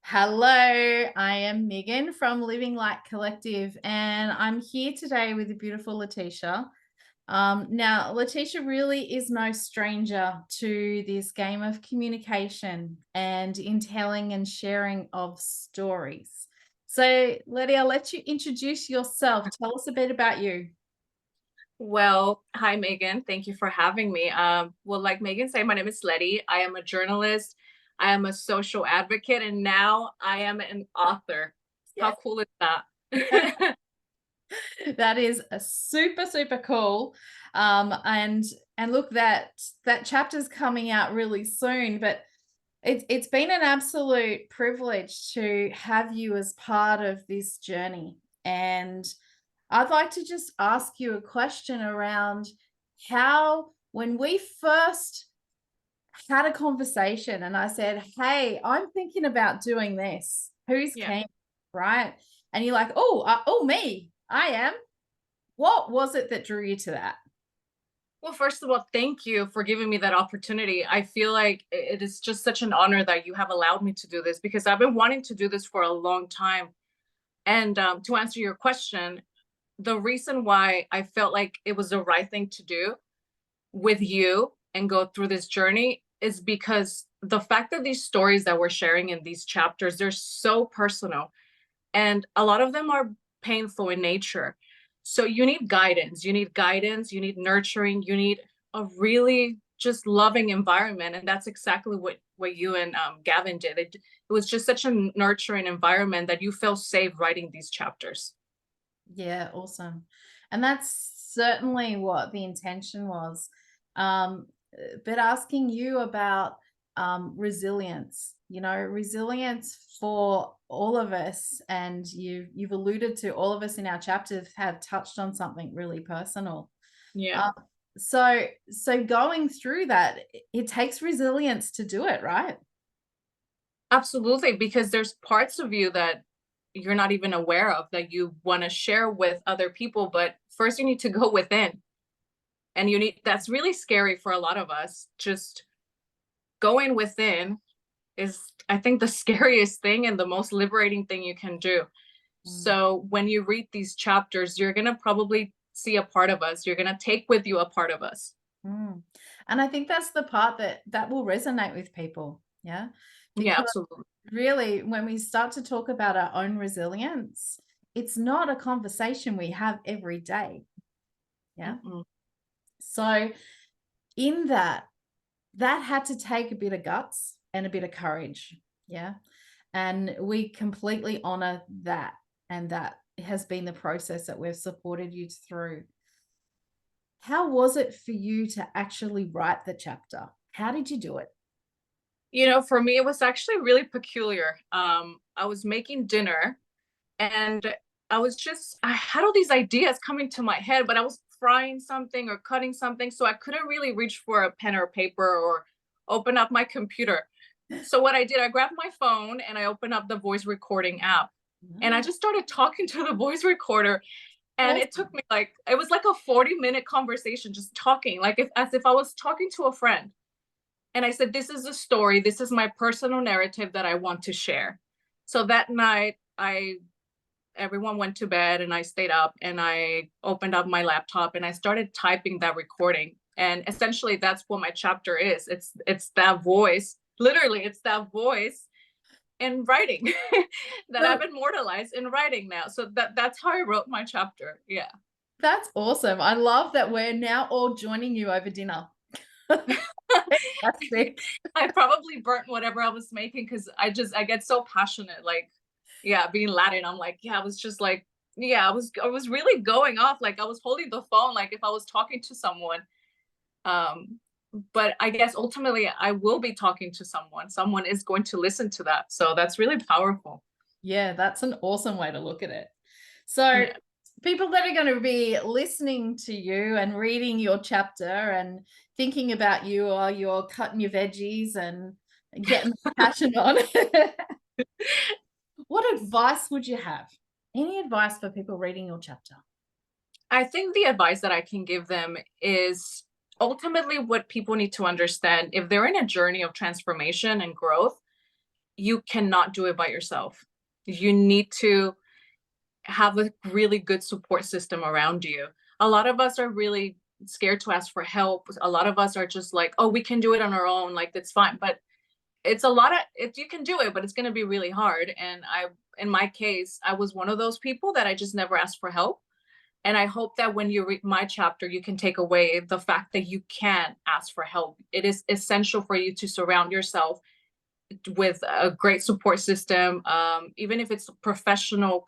Hello, I am Megan from Living Light Collective, and I'm here today with the beautiful Letitia. Now, Letitia really is no stranger to this game of communication and in telling and sharing of stories. So, Letty, I'll let you introduce yourself. Tell us a bit about you. Well, hi Megan. Thank you for having me. Like Megan said, my name is Letty. I am a journalist. I am a social advocate, and now I am an author. How Yes. cool is that? That is a super, super cool. And look, that chapter's coming out really soon, but it's been an absolute privilege to have you as part of this journey. And I'd like to just ask you a question around how, when we first had a conversation and I said, "Hey, I'm thinking about doing this. Who's Yeah. keen?" Right? And you're like, "Oh, me. I am." What was it that drew you to that? Well, first of all, thank you for giving me that opportunity. I feel like it is just such an honor that you have allowed me to do this because I've been wanting to do this for a long time. And to answer your question, the reason why I felt like it was the right thing to do with you and go through this journey is because the fact that these stories that we're sharing in these chapters, they're so personal and a lot of them are painful in nature. So you need nurturing, you need a really just loving environment. And that's exactly what you and Gavin did. It was just such a nurturing environment that you feel safe writing these chapters. Yeah, awesome. And that's certainly what the intention was. But asking you about resilience, resilience for all of us, and you've alluded to all of us in our chapters have touched on something really personal. Yeah. Um, so going through that, it takes resilience to do it, right? Absolutely, because there's parts of you that you're not even aware of that you want to share with other people, but first you need to go within. And that's really scary for a lot of us. Just going within is, I think, the scariest thing and the most liberating thing you can do. Mm. So when you read these chapters, you're going to probably see a part of us. You're going to take with you a part of us. Mm. And I think that's the part that will resonate with people. Yeah. Yeah, Because absolutely. really, when we start to talk about our own resilience, it's not a conversation we have every day. Yeah. Mm-mm. So, in that had to take a bit of guts and a bit of courage. Yeah. And we completely honor that. And that has been the process that we've supported you through. How was it for you to actually write the chapter? How did you do it? For me, it was actually really peculiar. I was making dinner and I had all these ideas coming to my head, but I was frying something or cutting something, so I couldn't really reach for a pen or paper or open up my computer. So what I did, I grabbed my phone and I opened up the voice recording app, and I Ah, just started talking to the voice recorder. And it took awesome. me it was like a 40-minute conversation, just talking, as if I was talking to a friend. And I said, this is a story, this is my personal narrative that I want to share. So that night, I everyone went to bed and I stayed up and I opened up my laptop and I started typing that recording. And essentially that's what my chapter is. It's that voice. Literally, it's that voice in writing that I've So immortalized in writing now. So that's how I wrote my chapter. Yeah. that's awesome. I love that we're now all joining you over dinner. Fantastic. I probably burnt whatever I was making because I get so passionate. Like, yeah, being Latin, I'm like, yeah, I was just like, yeah, I was really going off. Like I was holding the phone like if I was talking to someone. Um, but I guess ultimately I will be talking to someone. Someone is going to listen to that. So that's really powerful. Yeah, that's an awesome way to look at it. So, Yeah. people that are going to be listening to you and reading your chapter and thinking about you while you're cutting your veggies and getting the passion on, what advice would you have? Any advice for people reading your chapter? I think the advice that I can give them is ultimately what people need to understand if they're in a journey of transformation and growth. you cannot do it by yourself. You need to have a really good support system around you. A lot of us are really scared to ask for help. A lot of us are just like, oh, we can do it on our own. Like, that's fine. But it's a lot of if you can do it, but it's going to be really hard. And in my case, I was one of those people that I just never asked for help. And I hope that when you read my chapter, you can take away the fact that you can ask for help. It is essential for you to surround yourself with a great support system, even if it's professional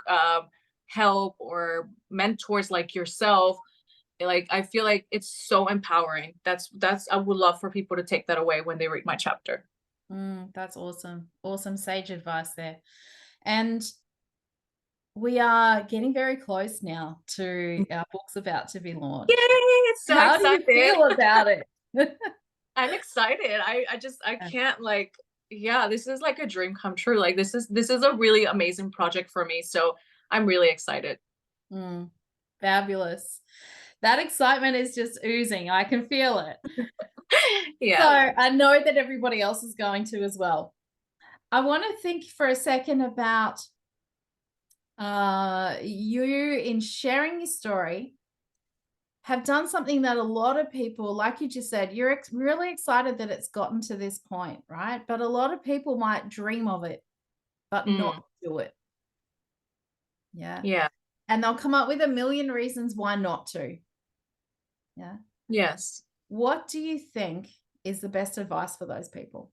help or mentors like yourself. Like, I feel like it's so empowering. That's I would love for people to take that away when they read my chapter. That's awesome. Awesome sage advice there. And we are getting very close now to our books about to be Yay! launched. It's so How do you excited. feel about it? I'm excited. I can't like, yeah, this is like a dream come true. Like, this is a really amazing project for me. So I'm really excited. Mm, fabulous. That excitement is just oozing. I can feel it. So Yeah. I know that everybody else is going to as well. I want to think for a second about you in sharing your story have done something that a lot of people, like you just said, you're really excited that it's gotten to this point, right? But a lot of people might dream of it, but not Mm, do it. Yeah. yeah. And they'll come up with a million reasons why not to. Yeah. Yes. What do you think is the best advice for those people?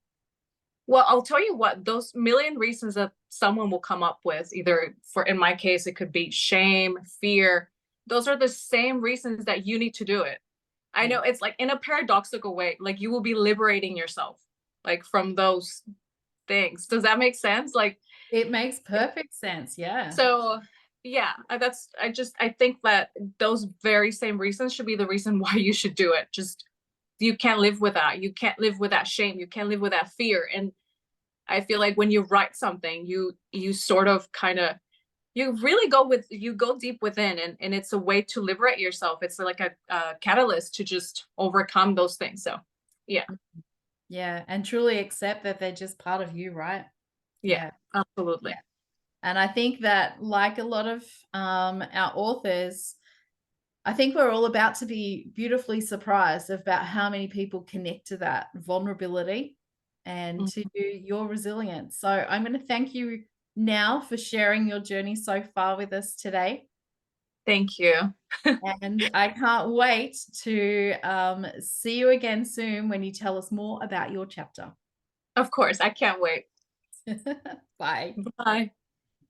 Well, I'll tell you what, those million reasons that someone will come up with, either for, in my case, it could be shame, fear. Those are the same reasons that you need to do it. I Yeah. know it's like in a paradoxical way, like you will be liberating yourself like from those things. Does that make sense? Like, It makes perfect sense. Yeah. so yeah, I think that those very same reasons should be the reason why you should do it. Just you can't live with that. You can't live with that shame. You can't live with that fear. And I feel like when you write something, you sort of kind of you really you go deep within, and it's a way to liberate yourself. It's like a catalyst to just overcome those things. So yeah, Yeah. And truly accept that they're just part of you, right? yeah, Yeah. Yeah. absolutely. And I think that, like a lot of our authors, I think we're all about to be beautifully surprised about how many people connect to that vulnerability and to Mhm. your resilience. So I'm going to thank you now for sharing your journey so far with us today. Thank you. And I can't wait to see you again soon when you tell us more about your chapter. Of course, I can't wait. Bye. Bye.